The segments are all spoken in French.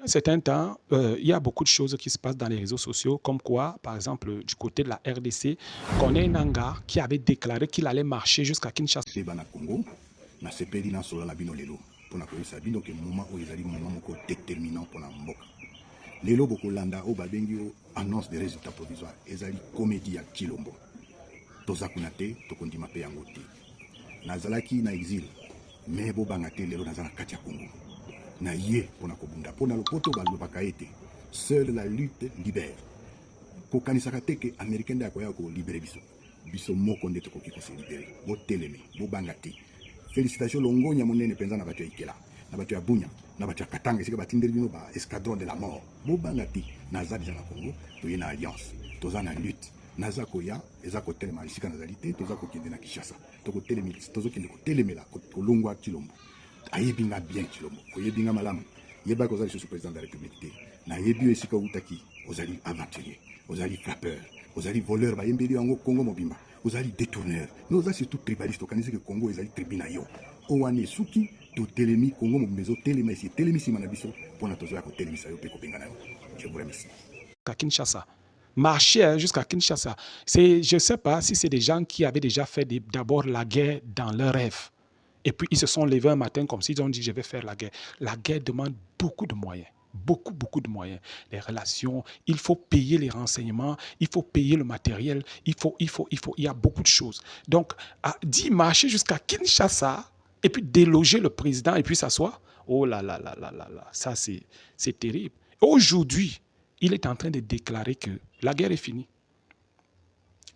Un certain temps, il y a beaucoup de choses qui se passent dans les réseaux sociaux, comme quoi, par exemple, du côté de la RDC, qu'on ait un gars qui avait déclaré qu'il allait marcher jusqu'à Kinshasa. Congo, na sepeli na solo la bino lelo, pour na koyesa bino ke moment où ezali moment moko déterminant pour la mboka. Lelo boko landa o babengi o annonce des résultats provisoires, ezali comédie ya Chilombo. Toza kunate tokondima pe yango te. Nazalaki na exil, mais bo bangate lelo nazala kati ya Congo. Na ye pona kobunda pona lopoto balobaka ete seule la lutte libère. Kokanisaka te ke américain da koya ko libérer biso. Biso moko nde tokoki ko se libérer. Bo teleme, bo bangate. Félicitations longonya monene penza na bato ya Ikela, na bato ya Bunya, na bato ya Katanga esika batindeli bino ba escadron de la mort. Bo bangate naza déjà na Congo, toye na alliance, toza na lutte. Naza koya eza ko telema esika nazali te, toza ko kende na Kinshasa. Toko telemi, tozo kende ko telemela ko longwa Chilombo. Ayebinga bien Chilombo, oyebinga malamu. Yeba ko zali sous président de la République te. Na yebi esika utaki, ozali aventurier, ozali frappeur, ozali voleur ba yembeli yango Congo mobimba, ozali détourneur. Nous ozali surtout tribaliste, okanisé que Congo ezali tribuna yo. Owane suki to telemi Congo mobezo telema ici, telemi si manabiso pona tozoya ko telemisa yo pe ko bengana yo. Je vous remercie. À Kinshasa. Marcher jusqu'à Kinshasa. Je ne sais pas si c'est des gens qui avaient déjà fait d'abord la guerre dans leur rêve. Et puis, ils se sont levés un matin comme s'ils ont dit, je vais faire la guerre. La guerre demande beaucoup de moyens. Beaucoup, beaucoup de moyens. Les relations, il faut payer les renseignements, il faut payer le matériel, il y a beaucoup de choses. Donc, d'y marcher jusqu'à Kinshasa et puis déloger le président et puis s'asseoir, oh là là là là là là, ça c'est terrible. Aujourd'hui, il est en train de déclarer que la guerre est finie.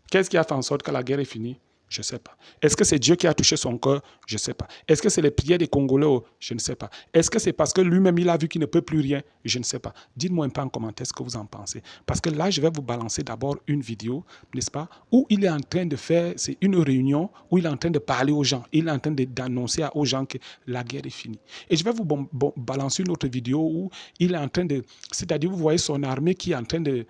Qu'est-ce qui a fait en sorte que la guerre est finie? Je ne sais pas. Est-ce que c'est Dieu qui a touché son cœur? Je ne sais pas. Est-ce que c'est les prières des Congolais? Je ne sais pas. Est-ce que c'est parce que lui-même, il a vu qu'il ne peut plus rien? Je ne sais pas. Dites-moi un peu en commentaire ce que vous en pensez. Parce que là, je vais vous balancer d'abord une vidéo, n'est-ce pas, où il est en train de faire, c'est une réunion, où il est en train de parler aux gens. Il est en train d'annoncer aux gens que la guerre est finie. Et je vais vous balancer une autre vidéo où il est en train de... C'est-à-dire, vous voyez son armée qui est en train de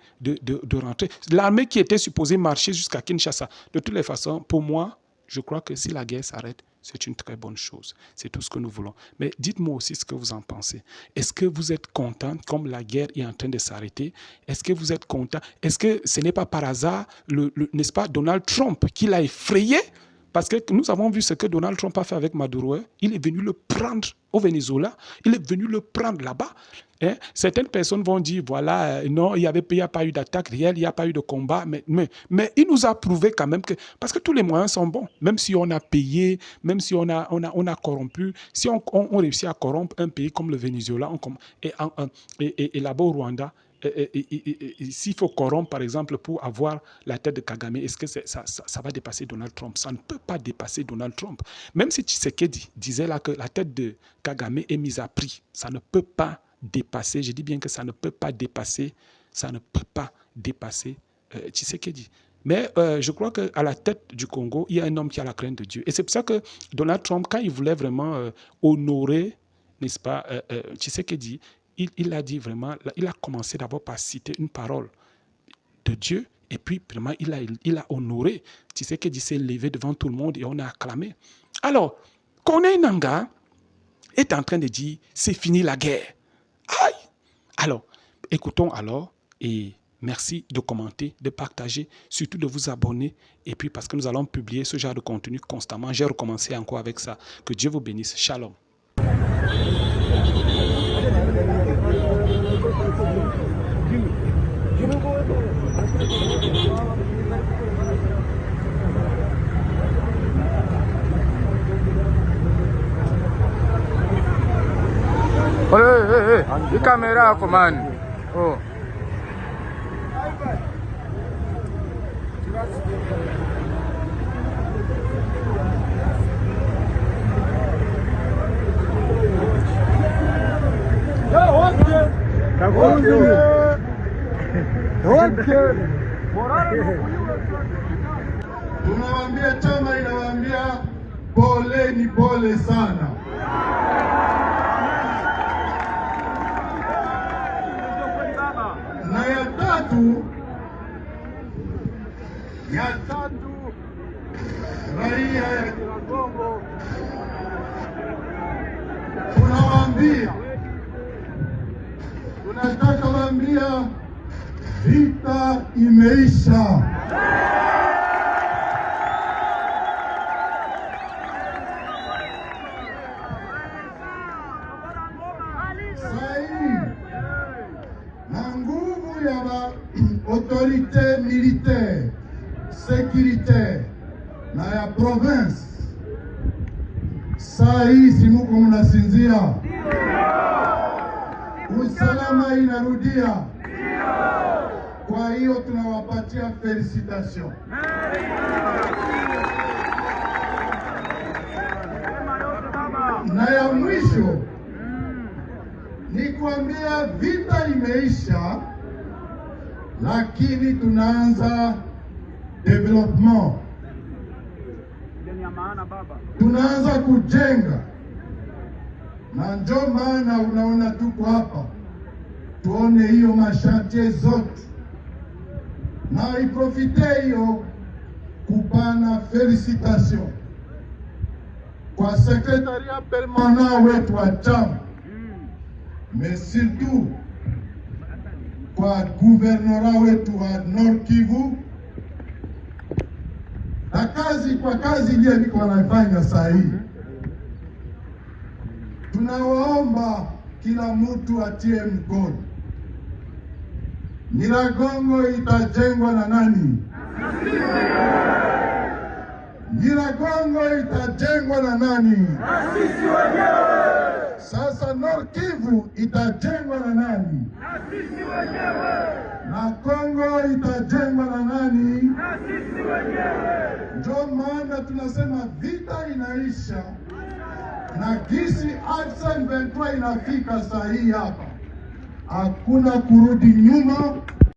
rentrer. L'armée qui était supposée marcher jusqu'à Kinshasa. De toutes les façons, pour moi, je crois que si la guerre s'arrête, c'est une très bonne chose. C'est tout ce que nous voulons. Mais dites-moi aussi ce que vous en pensez. Est-ce que vous êtes content comme la guerre est en train de s'arrêter? Est-ce que vous êtes content? Est-ce que ce n'est pas par hasard, n'est-ce pas, Donald Trump qui l'a effrayé? Parce que nous avons vu ce que Donald Trump a fait avec Maduro. Il est venu le prendre au Venezuela. Il est venu le prendre là-bas. Hein? Certaines personnes vont dire, voilà, non, il n'y a pas eu d'attaque réelle, il n'y a pas eu de combat. Mais il nous a prouvé quand même que... Parce que tous les moyens sont bons. Même si on a payé, même si on a corrompu, si on réussit à corrompre un pays comme le Venezuela et là-bas au Rwanda, s'il faut corrompre, par exemple, pour avoir la tête de Kagame, est-ce que ça va dépasser Donald Trump? Ça ne peut pas dépasser Donald Trump. Même si Tshisekedi disait là que la tête de Kagame est mise à prix, ça ne peut pas dépasser, je dis bien que ça ne peut pas dépasser Tshisekedi. Mais je crois qu'à la tête du Congo, il y a un homme qui a la crainte de Dieu. Et c'est pour ça que Donald Trump, quand il voulait vraiment honorer, n'est-ce pas, Tshisekedi, il a dit vraiment, il a commencé d'abord par citer une parole de Dieu, et puis vraiment il a honoré. Tshisekedi s'est levé devant tout le monde et on a acclamé. Alors, Corneille Nangaa est en train de dire, c'est fini la guerre. Aïe! Alors, écoutons alors, et merci de commenter, de partager, surtout de vous abonner, et puis parce que nous allons publier ce genre de contenu constamment. J'ai recommencé encore avec ça. Que Dieu vous bénisse. Shalom. Hey, camera, man. Oh. Tunawaambia chama inawaambia pole ni pole sana. Na ya tatu raia ya Kongo tunawaambia tunataka waambia vita imeisha. Sasa na nguvu ya autorité militaire, sécuritaire na ya province, saa hii si muko mnasinzia, usalama inarudia. Kwa hiyo tunawapatia felicitation. Na ya mwisho ni kuambia vita imeisha, lakini tunaanza development, tunaanza kujenga, na ndio maana unaona tuko hapa tuone hiyo mashantie zote, na iprofite hiyo kupana felicitation kwa secretariat permanent wetu wa chama, mais surtout kwa gouvernorat wetu wa Nord Kivu, na kwa kazi ile niko wanafanya saa hii. Tunawaomba kila mtu atie mkono. Nyiragongo itajengwa na nani? Nyiragongo itajengwa na nani? Na sisi wenyewe. Sasa Nord Kivu itajengwa na nani? Na sisi wenyewe. Na Kongo itajengwa na nani? Na sisi wenyewe. Ndio maana tunasema vita inaisha, na kisi AFC M23 inafika saa hii hapa, hakuna kurudi nyuma.